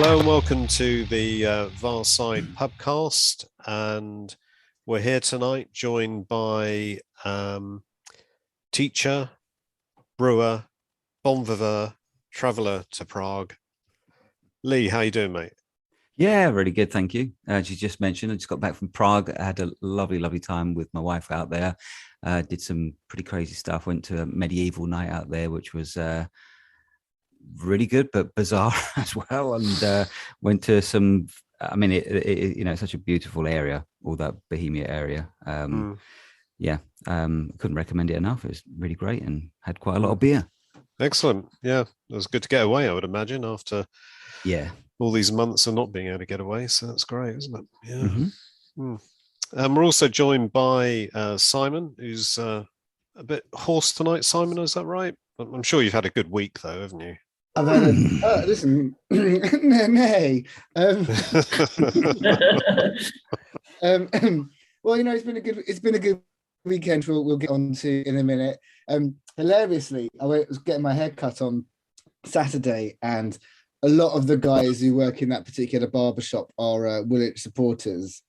Hello and welcome to the Varside Pubcast, and we're here tonight joined by teacher, brewer, bon vivant, traveller to Prague. Lee, how you doing, mate? Yeah, really good, thank you. As you just mentioned, I just got back from Prague. I had a lovely time with my wife out there. Did some pretty crazy stuff. Went to a medieval night out there, which was really good but bizarre as well. And went to some. I mean, it's such a beautiful area, all that Bohemia area. Yeah, couldn't recommend it enough. It was really great and had quite a lot of beer. Excellent. Yeah, it was good to get away, I would imagine, after all these months of not being able to get away. So that's great, isn't it? Yeah. We're also joined by Simon, who's a bit hoarse tonight. Simon, is that right? I'm sure you've had a good week, though, haven't you? I've had listen, nay. Well, it's been a good weekend. We'll get on to in a minute. Hilariously, was getting my hair cut on Saturday, and a lot of the guys who work in that particular barbershop are Woolwich supporters,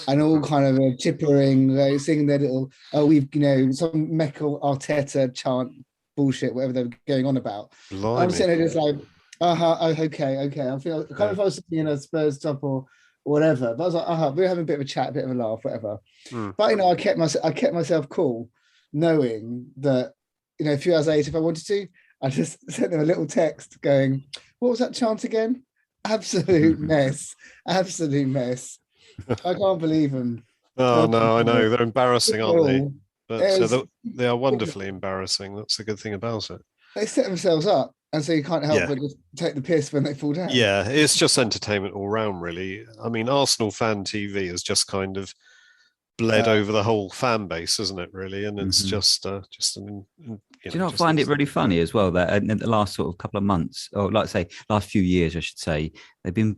and all kind of chippering, singing their little, some Mikel Arteta chant bullshit, whatever they're going on about. Blimey. I'm sitting there just like, okay. I feel kind of if I was sitting in a Spurs top or whatever, but I was like, we're having a bit of a chat, a bit of a laugh, whatever. But I kept myself cool, knowing that a few hours later, if I wanted to, I just sent them a little text going, "What was that chant again? Absolute mess, absolute mess." I can't believe them. Oh no, I know they're embarrassing, aren't they? But they are wonderfully embarrassing. That's the good thing about it. They set themselves up, and so you can't help but just take the piss when they fall down. Yeah, it's just entertainment all round, really. I mean, Arsenal fan TV has just kind of bled over the whole fan base, isn't it? Really, and it's just an. Do you not find it really funny as well that in the last sort of couple of months, or like say last few years, I should say, they've been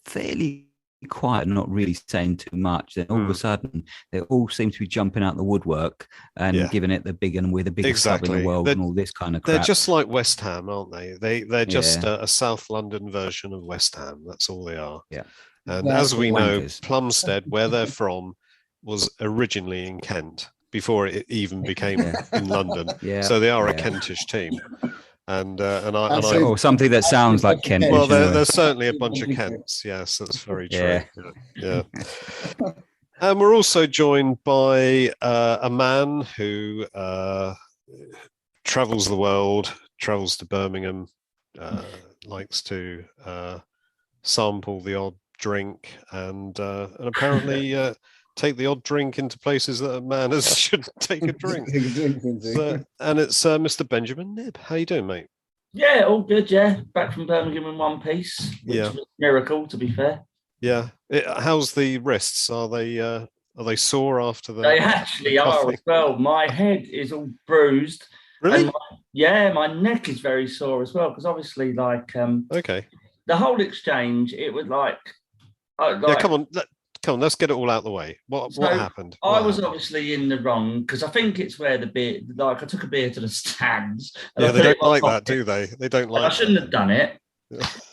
fairly quiet, not really saying too much. Then all of a sudden, they all seem to be jumping out the woodwork and giving it the big, and we're the biggest club in the world and all this kind of crap. They're just like West Ham, aren't they? They're just a South London version of West Ham. That's all they are. Yeah. And as we know, Plumstead, where they're from, was originally in Kent before it even became in London. Yeah. So they are a Kentish team. Or something that sounds like Kent. Well, there's certainly a bunch of Kents. Yes, that's very true. Yeah. And we're also joined by a man who travels the world, travels to Birmingham, likes to sample the odd drink, and apparently take the odd drink into places that a man shouldn't take a drink. And it's Mr. Benjamin Nibb. How you doing, mate? Yeah, all good. Yeah, back from Birmingham in one piece. Which was a miracle, to be fair. Yeah. How's the wrists? Are they sore after the? They actually are as well. My head is all bruised. Really? And my neck is very sore as well, because obviously, the whole exchange, it was Come on, let's get it all out the way. What happened? I was obviously in the wrong, because I think it's where the beer, I took a beer to the stands. Yeah, they don't like that, do they? They don't like. I shouldn't have done it,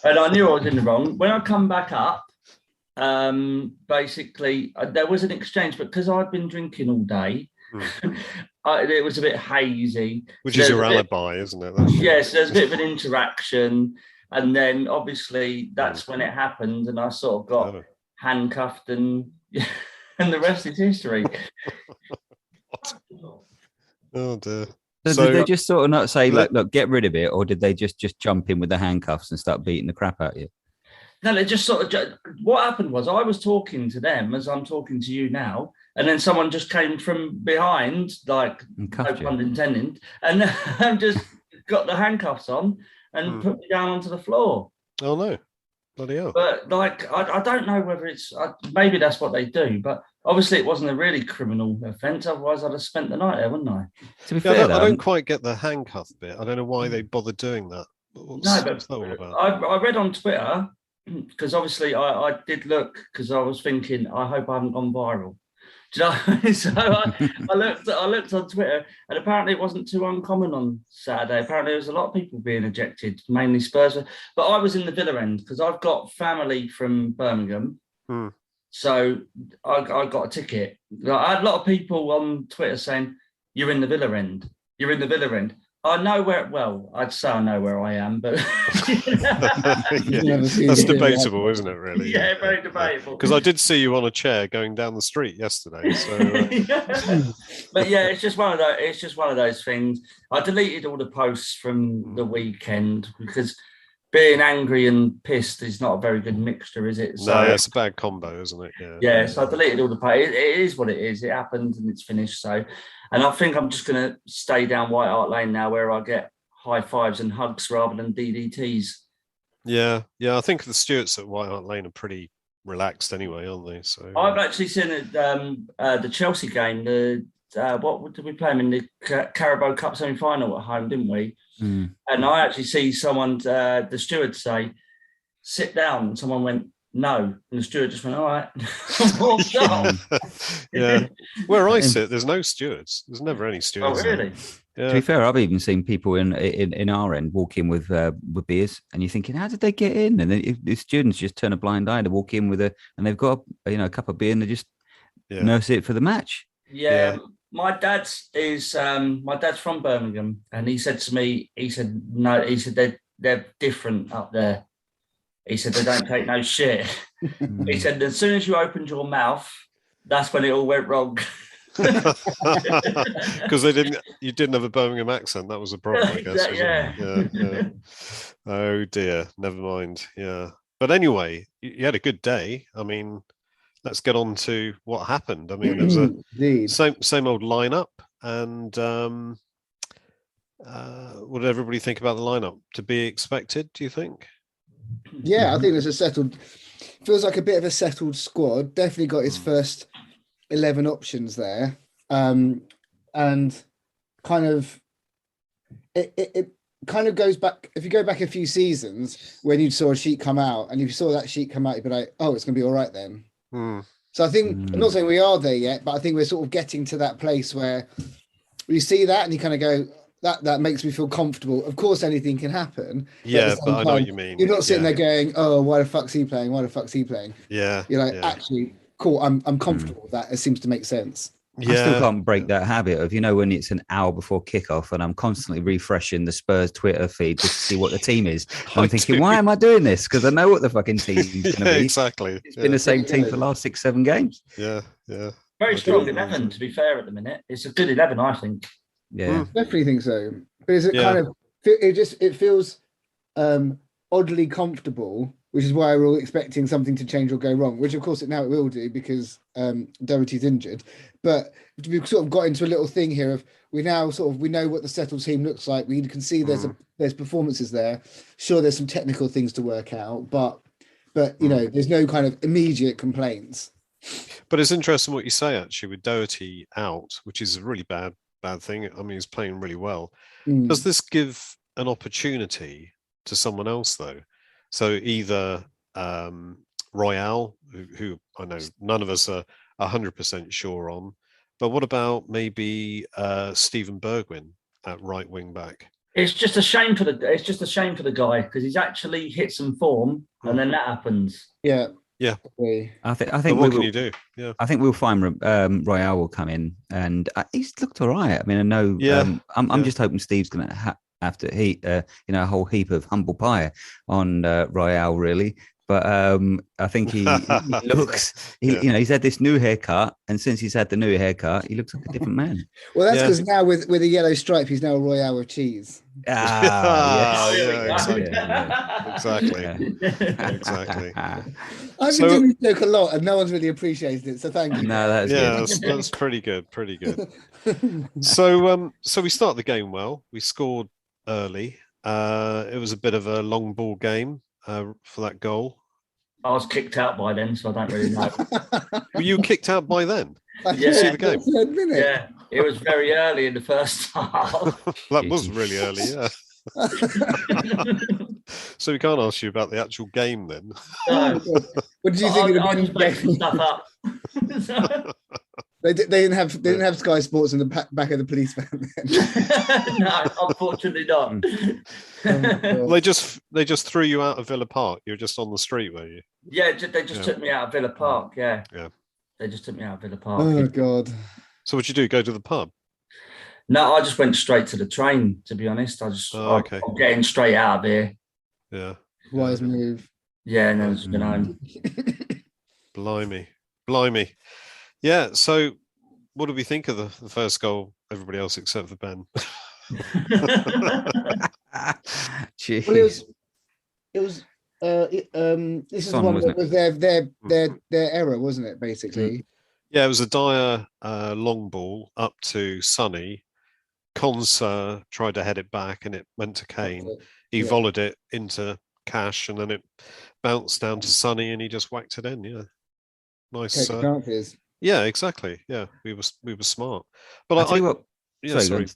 and I knew I was in the wrong. When I come back up, basically there was an exchange, but because I'd been drinking all day, it was a bit hazy. Which is your alibi, isn't it? Yes, there's a bit of an interaction, and then obviously that's when it happened, and I sort of got handcuffed, and the rest is history. Oh dear. So did they just sort of not say, look, get rid of it, or did they just jump in with the handcuffs and start beating the crap out of you? No, they just sort of. What happened was I was talking to them as I'm talking to you now, and then someone just came from behind, no pun intended, and just got the handcuffs on and put me down onto the floor. Oh no. Bloody hell. But I don't know whether it's maybe that's what they do, but obviously it wasn't a really criminal offence. Otherwise, I'd have spent the night there, wouldn't I? To be fair, I don't quite get the handcuff bit. I don't know why they bothered doing that. What's that all about? I read on Twitter, because obviously I did look, because I was thinking, I hope I haven't gone viral. Do you know? So I looked on Twitter, and apparently it wasn't too uncommon on Saturday. Apparently there was a lot of people being ejected, mainly Spurs. But I was in the Villa end because I've got family from Birmingham. So I got a ticket. I had a lot of people on Twitter saying, "You're in the Villa end. You're in the Villa end." I know where. Well, I'd say I know where I am, but that's debatable, isn't it? Really? Yeah, very debatable. Because I did see you on a chair going down the street yesterday. So, but yeah, it's just one of those. It's just one of those things. I deleted all the posts from the weekend because being angry and pissed is not a very good mixture, is it? So, no, it's a bad combo, isn't it? Yeah. So I deleted all the posts. It is what it is. It happened and it's finished. So. And I think I'm just going to stay down White Hart Lane now where I get high fives and hugs rather than DDTs. Yeah. I think the Stewarts at White Hart Lane are pretty relaxed anyway, aren't they? So I've actually seen the Chelsea game. What did we play them in the Carabao Cup semi-final at home, didn't we? And I actually see someone, the steward say, sit down. And someone went, no, and the steward just went, all right. Yeah, where I sit, there's no stewards. There's never any stewards. Oh, really? Yeah. To be fair, I've even seen people in our end walk in with beers, and you're thinking, how did they get in? And then the students just turn a blind eye to walk in with and they've got a cup of beer and they just nurse it for the match. Yeah. My dad's from Birmingham, and he said to me, he said they're different up there. He said they don't take no shit. He said as soon as you opened your mouth, that's when it all went wrong. Because you didn't have a Birmingham accent. That was a problem, I guess. Yeah. Oh dear. Never mind. Yeah. But anyway, you had a good day. I mean, let's get on to what happened. I mean, there was a same old lineup, and what did everybody think about the lineup? To be expected, do you think? Yeah, I think there's feels like a bit of a settled squad. Definitely got his first 11 options there. And kind of, it kind of goes back, if you go back a few seasons when you saw a sheet come out, and if you saw that sheet come out, you'd be like, oh, it's going to be all right then. So I think, I'm not saying we are there yet, but I think we're sort of getting to that place where you see that and you kind of go, that makes me feel comfortable. Of course, anything can happen. Yeah, but I know what you mean. You're not sitting there going, "Oh, why the fuck's he playing? Why the fuck's he playing?" Yeah, you're like, actually, cool. I'm comfortable with that. It seems to make sense. I still can't break that habit of, when it's an hour before kickoff and I'm constantly refreshing the Spurs Twitter feed just to see what the team is. I'm thinking, why am I doing this? Because I know what the fucking team's going to be. Exactly. It's been the same team for the last 6-7 games. Yeah. Very strong 11, to be fair, at the minute. It's a good 11, I think. Yeah, definitely think so. But is it kind of? It feels oddly comfortable, which is why we're all expecting something to change or go wrong. Which, of course, it will do because Doherty's injured. But we've sort of got into a little thing here of we know what the settled team looks like. We can see there's performances there. Sure, there's some technical things to work out, but there's no kind of immediate complaints. But it's interesting what you say actually with Doherty out, which is a really bad thing. I mean, he's playing really well. Does this give an opportunity to someone else though? So either Royale, who I know none of us are 100% sure on, but what about maybe Stephen Bergwijn at right wing back? It's just a shame for the guy because he's actually hit some form, and then that happens. Yeah. I think. What can you do? Yeah. I think we'll find Royale will come in, and he's looked all right. I mean, I know. Yeah. I'm just hoping Steve's going to have to heat, a whole heap of humble pie on Royale, really. But I think he looks. He's had this new haircut, and since he's had the new haircut, he looks like a different man. Well, that's because now with a yellow stripe, he's now Royale with cheese. Exactly. I've been doing this joke a lot, and no one's really appreciated it. So thank you. No, that's pretty good. Pretty good. So we start the game well. We scored early. It was a bit of a long ball game for that goal. I was kicked out by then, so I don't really know. Were you kicked out by then? Yeah. Did you see the game? Yeah, it was very early in the first half. That was really early, yeah. So we can't ask you about the actual game then. No. What did you think of the I just make some stuff up. They didn't have Sky Sports in the back of the police van then. No, unfortunately not. They just threw you out of Villa Park. You were just on the street, were you? Yeah, they just took me out of Villa Park. Yeah. They just took me out of Villa Park. Oh God. So what'd you do? Go to the pub? No, I just went straight to the train. To be honest, I'm getting straight out of here. Yeah. Wise move. Yeah, and then just been home. Blimey. Yeah. So, what do we think of the first goal? Everybody else except for Ben. Jeez. It was. This is the one that was their error, wasn't it? Basically. Yeah, it was a Dyer long ball up to Sonny. Conser tried to head it back, and it went to Kane. He volleyed it into Cash, and then it bounced down to Sonny, and he just whacked it in. Yeah, nice. Yeah, exactly. Yeah, we were smart. But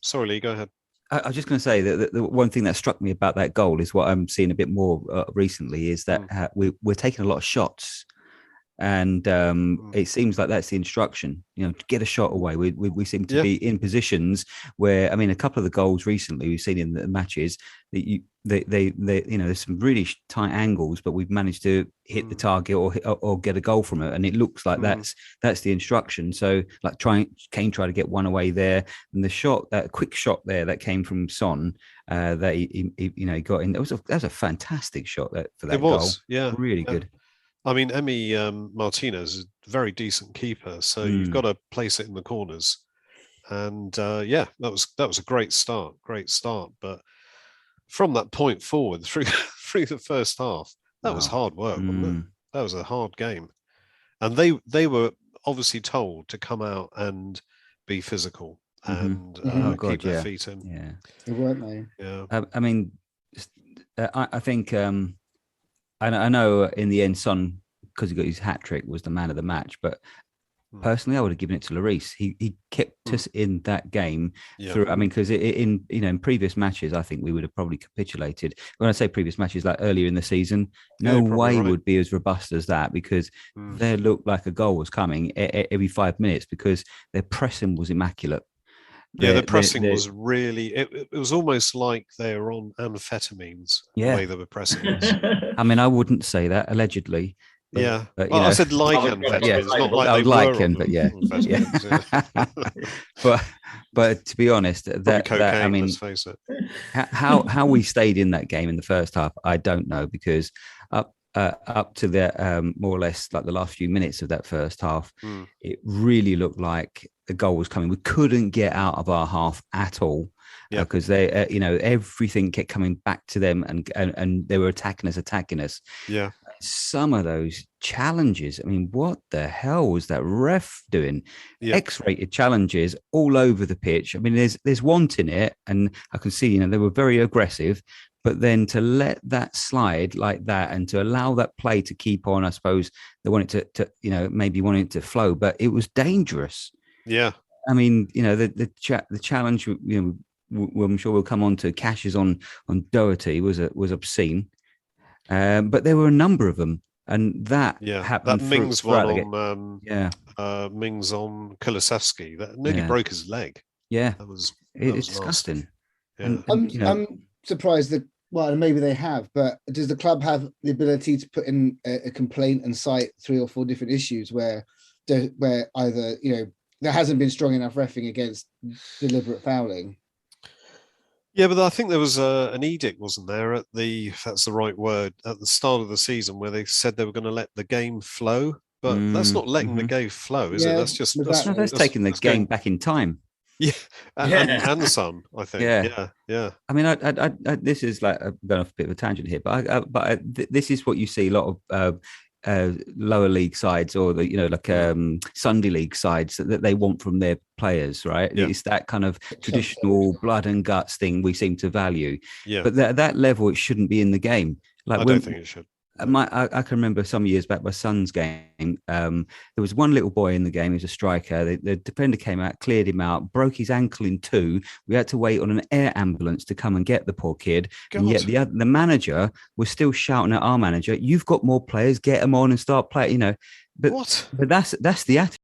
sorry, Lee, go ahead. I was just going to say that the one thing that struck me about that goal is what I'm seeing a bit more recently is that we're taking a lot of shots, and it seems like that's the instruction. To get a shot away. We seem to be in positions where, I mean, a couple of the goals recently we've seen in the matches that they there's some really tight angles, but we've managed to hit the target or get a goal from it, and it looks like that's the instruction. So like Kane tried to get one away there, and the shot, that quick shot there that came from Son, that he got in. That was a fantastic shot for that goal. Yeah, really good. I mean, Emi Martinez is a very decent keeper, so you've got to place it in the corners. And that was a great start. But from that point forward through the first half, that was hard work, wasn't it? That was a hard game, and they were obviously told to come out and be physical and keep their feet in. Yeah, they weren't they? Yeah. I mean, I think. I know in the end, Son, because he got his hat trick, was the man of the match. But personally, I would have given it to Lloris. He kept us in that game through. I mean, because in previous matches, I think we would have probably capitulated. When I say previous matches, like earlier in the season, no way would be as robust as that, because they looked like a goal was coming every 5 minutes because their pressing was immaculate. Yeah, the pressing was really. It was almost like they were on amphetamines. The way they were pressing us. I mean, I wouldn't say that allegedly. But, I said like amphetamines, not like they were on but but to be honest, that I mean, let's face it. how we stayed in that game in the first half, I don't know, because up to the more or less like the last few minutes of that first half, it really looked like the goal was coming. We couldn't get out of our half at all because they, everything kept coming back to them, and they were attacking us. Yeah. Some of those challenges, I mean, what the hell was that ref doing? X-rated challenges all over the pitch. I mean, there's want in it, and I can see, they were very aggressive. But then to let that slide like that and to allow that play to keep on, I suppose they wanted to maybe wanted it to flow, but it was dangerous. Yeah. I mean, the challenge, I'm sure we'll come on to Cash's on Doherty was obscene. But there were a number of them, and that happened. That Mings one on Mings on Kulusevski that nearly broke his leg. Yeah. It's disgusting. Yeah. I'm surprised that, well, maybe they have, but does the club have the ability to put in a complaint and cite 3 or 4 different issues where either, there hasn't been strong enough reffing against deliberate fouling? Yeah, but I think there was an edict, wasn't there, if that's the right word, at the start of the season where they said they were going to let the game flow, but that's not letting the game flow, is it? That's just that's taking the game back in time. Yeah, and some, I think. Yeah. I mean, I this is like going off a bit of a tangent here, but this is what you see a lot of lower league sides, or the Sunday league sides that they want from their players, right? Yeah. It's that kind of traditional blood and guts thing we seem to value. Yeah. But at that level, it shouldn't be in the game. Like, I don't think it should. I can remember some years back, my son's game. There was one little boy in the game. He was a striker. The defender came out, cleared him out, broke his ankle in 2. We had to wait on an air ambulance to come and get the poor kid. God. And yet the manager was still shouting at our manager, "You've got more players. Get them on and start playing." But that's the attitude.